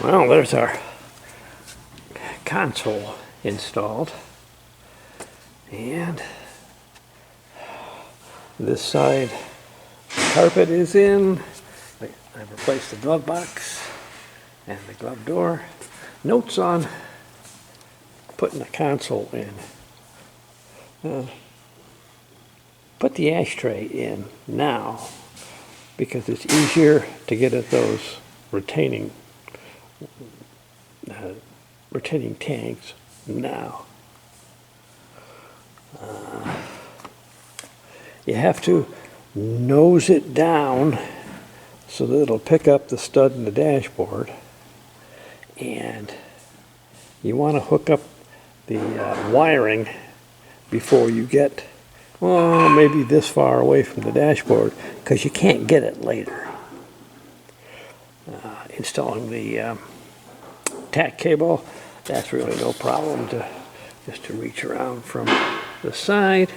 Well, there's our console installed, and this side carpet is in. I've replaced the glove box and the glove door. Notes on putting the console in. Put the ashtray in now because it's easier to get at those retaining tanks now. You have to nose it down so that it'll pick up the stud in the dashboard, and you want to hook up the wiring before you get, well, maybe this far away from the dashboard, because you can't get it later. Installing the tack cable, that's really no problem, just to reach around from the side.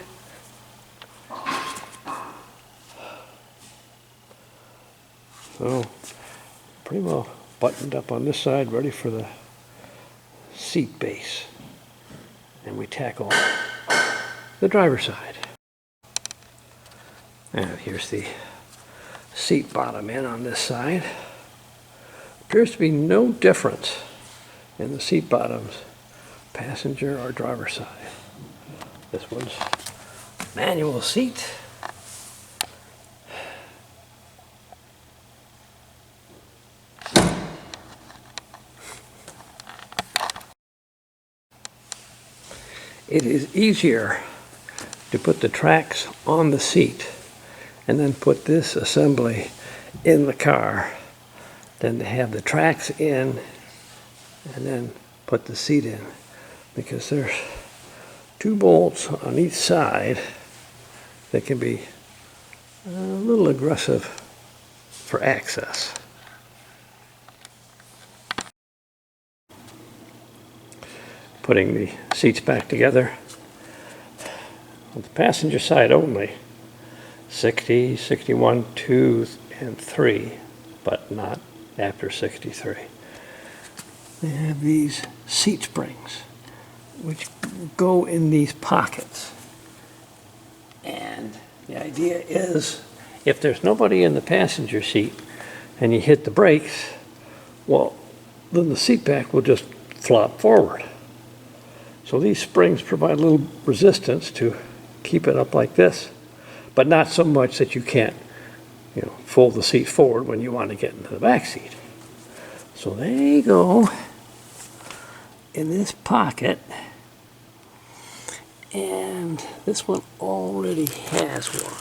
So pretty well buttoned up on this side, ready for the seat base. And we tackle the driver's side. And here's the seat bottom in on this side. Appears to be no difference in the seat bottoms, passenger or driver's side. This one's manual seat. It is easier to put the tracks on the seat and then put this assembly in the car than to have the tracks in and then put the seat in, because there's 2 bolts on each side that can be a little aggressive for access. Putting the seats back together. On the passenger side only, 60, 61, 2, and 3, but not after 63. They have these seat springs which go in these pockets. And the idea is, if there's nobody in the passenger seat and you hit the brakes, well, then the seat back will just flop forward. So these springs provide a little resistance to keep it up like this, but not so much that you can't, fold the seat forward when you want to get into the back seat. So they go in this pocket, and this one already has one.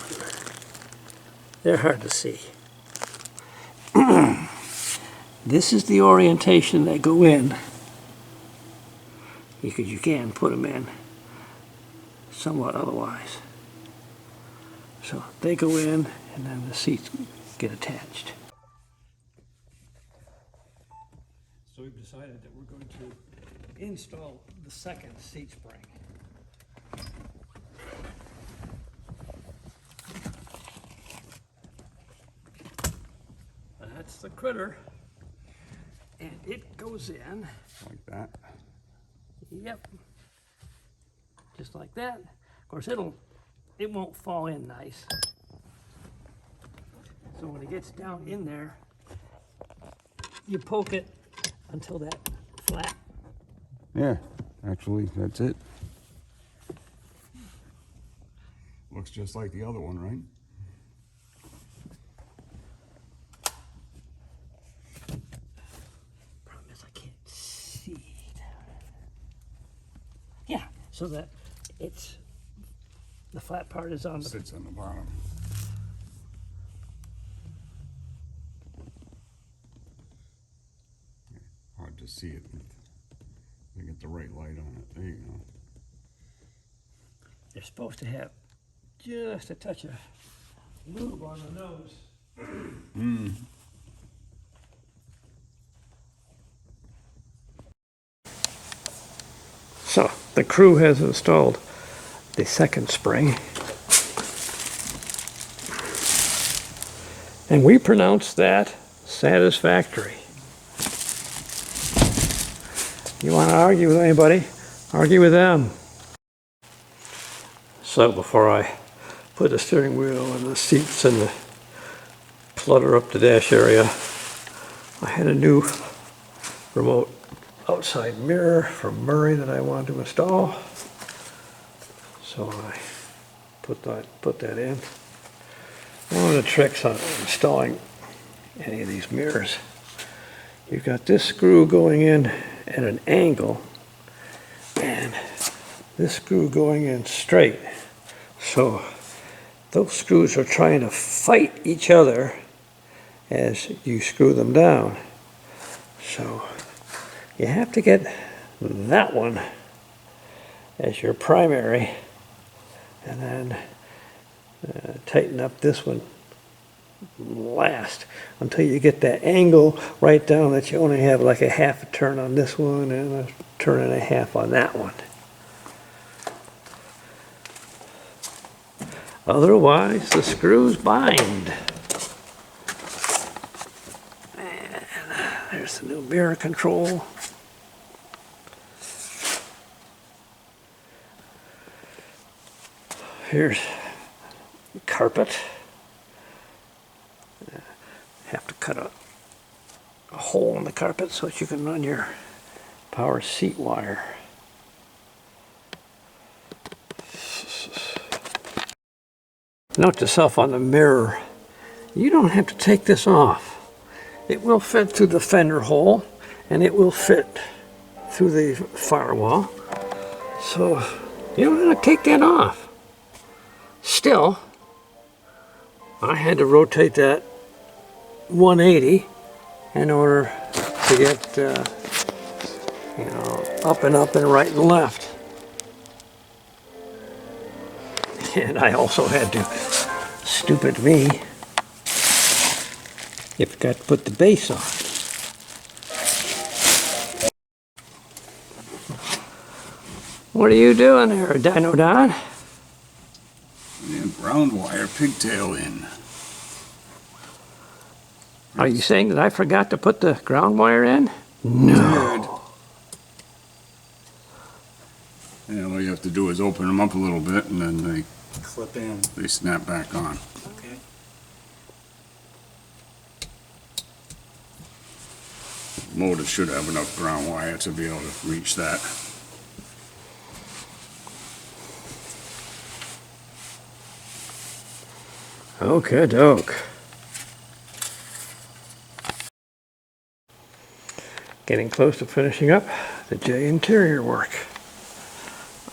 They're hard to see. This is the orientation they go in, because you can put them in somewhat otherwise. So they go in, and then the seats get attached. So we've decided that we're going to install the second seat spring. That's the critter, and it goes in like that. Yep, just like that. Of course, it won't fall in nice. So when it gets down in there, you poke it until that flat. Yeah, actually, that's it. Looks just like the other one, right? Problem is I can't see. Yeah, so that the flat part is on the... Sits on the bottom. Hard to see it. They get the right light on it. There you go. They're supposed to have just a touch of lube on the nose. So the crew has installed the second spring, and we pronounce that satisfactory. You want to argue with anybody? Argue with them. So before I put the steering wheel and the seats and the clutter up the dash area, I had a new remote outside mirror from Murray that I wanted to install. So I put that in. One of the tricks on installing any of these mirrors, you've got this screw going in at an angle and this screw going in straight. So those screws are trying to fight each other as you screw them down. So you have to get that one as your primary and then tighten up this one last until you get that angle right down that you only have like a half a turn on this one and a turn and a half on that one. Otherwise, the screws bind. And there's the new mirror control. Here's carpet. Have to cut a hole in the carpet so that you can run your power seat wire. Note to self on the mirror, you don't have to take this off. It will fit through the fender hole and it will fit through the firewall. So you don't have to take that off. Still, I had to rotate that 180 in order to get up and right and left. And I also had to, stupid me, you forgot to put the base on. What are you doing there, Dino Don? Ground wire pigtail in. Are you saying that I forgot to put the ground wire in? No. Yeah, all you have to do is open them up a little bit and then they Clip in. snap back on. Okay. Motor should have enough ground wire to be able to reach that. Okay, doke. Getting close to finishing up the J interior work.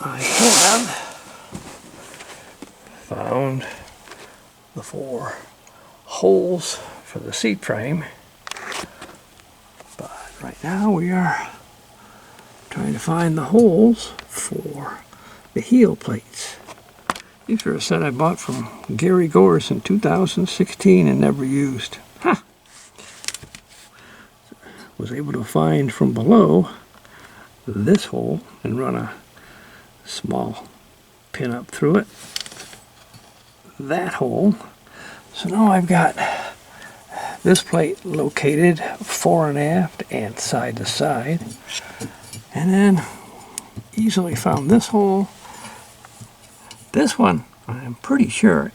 I have found the 4 holes for the seat frame, but right now we are trying to find the holes for the heel plates. These are a set I bought from Gary Gorse in 2016 and never used. Huh. Was able to find from below this hole and run a small pin up through it. That hole. So now I've got this plate located fore and aft and side to side. And then easily found this hole. This one, I'm pretty sure,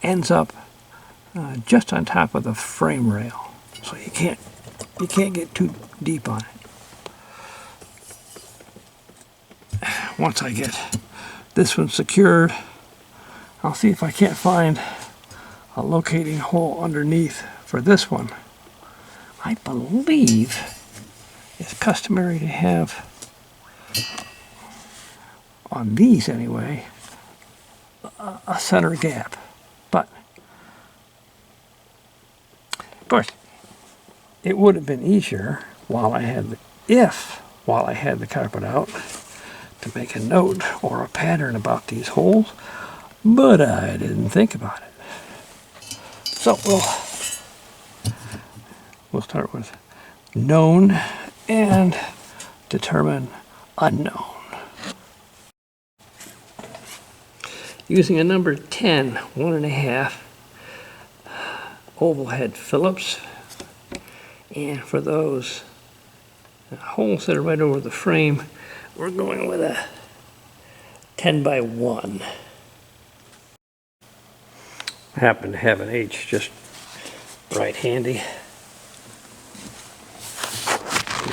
ends up just on top of the frame rail. So you can't get too deep on it. Once I get this one secured, I'll see if I can't find a locating hole underneath for this one. I believe it's customary to have, on these anyway, a center gap. But, of course, it would have been easier while I had the carpet out to make a note or a pattern about these holes, but I didn't think about it. So we'll start with known and determine unknown. Using a number 10, 1.5 oval head Phillips, and for those holes that are right over the frame. We're going with a 10 by 1. I happen to have an H just right handy.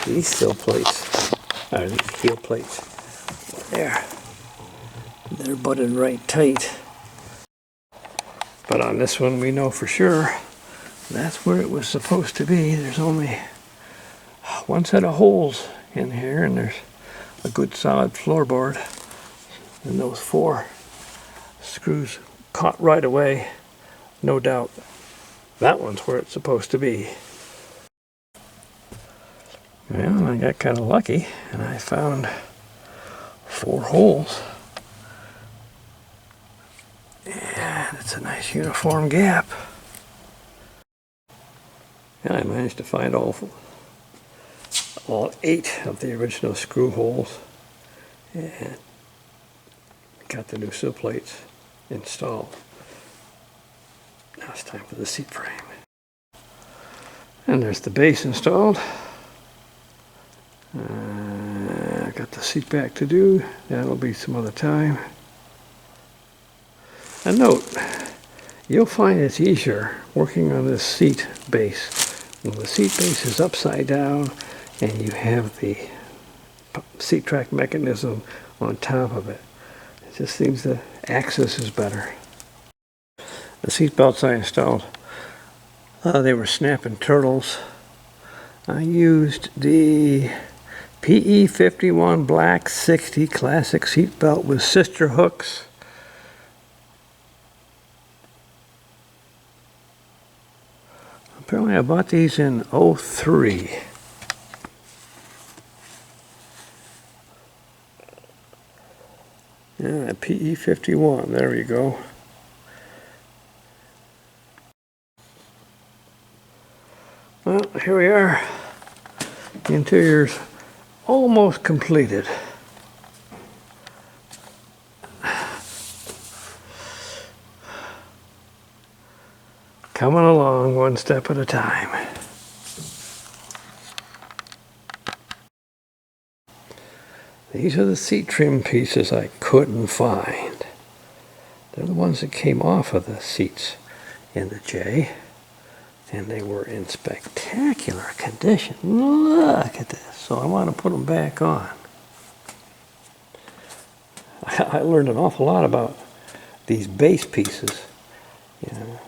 These sill plates, or these heel plates, there. They're butted right tight. But on this one we know for sure that's where it was supposed to be. There's only one set of holes in here, and there's a good solid floorboard. And those 4 screws caught right away, no doubt. That one's where it's supposed to be. Well, I got kind of lucky, and I found 4 holes. And it's a nice uniform gap. And I managed to find all 8 of the original screw holes, and got the new sill plates installed. Now it's time for the seat frame. And there's the base installed. I got the seat back to do. That'll be some other time. And note, you'll find it's easier working on this seat base when the seat base is upside down and you have the seat track mechanism on top of it. It just seems the access is better. The seat belts I installed, they were snapping turtles. I used the PE51 Black 60 classic seat belt with sister hooks. Apparently I bought these in '03. Yeah, PE51, there we go. Well, here we are. The interior's almost completed. Coming along one step at a time. These are the seat trim pieces I couldn't find. They're the ones that came off of the seats in the J, and they were in spectacular condition. Look at this. So I want to put them back on. I learned an awful lot about these base pieces. You know,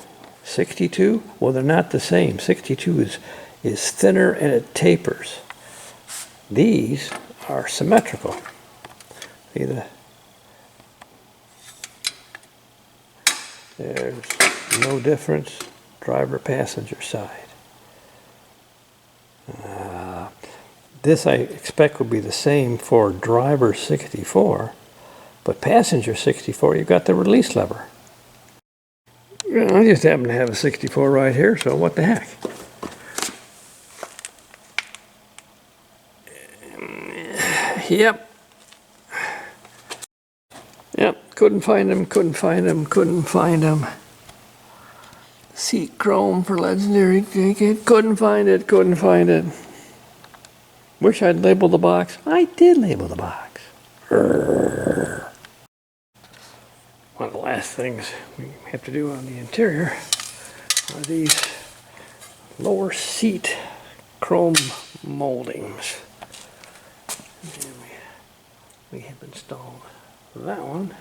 62, well, they're not the same. 62 is thinner and it tapers. These are symmetrical. See there's no difference, driver passenger side. This I expect will be the same for driver 64, but passenger 64, you've got the release lever. I just happen to have a 64 right here, so what the heck. Yep. Couldn't find them. Seat chrome for legendary ticket. Couldn't find it. Wish I'd labeled the box. I did label the box. One of the last things we have to do on the interior are these lower seat chrome moldings. And we have installed that one.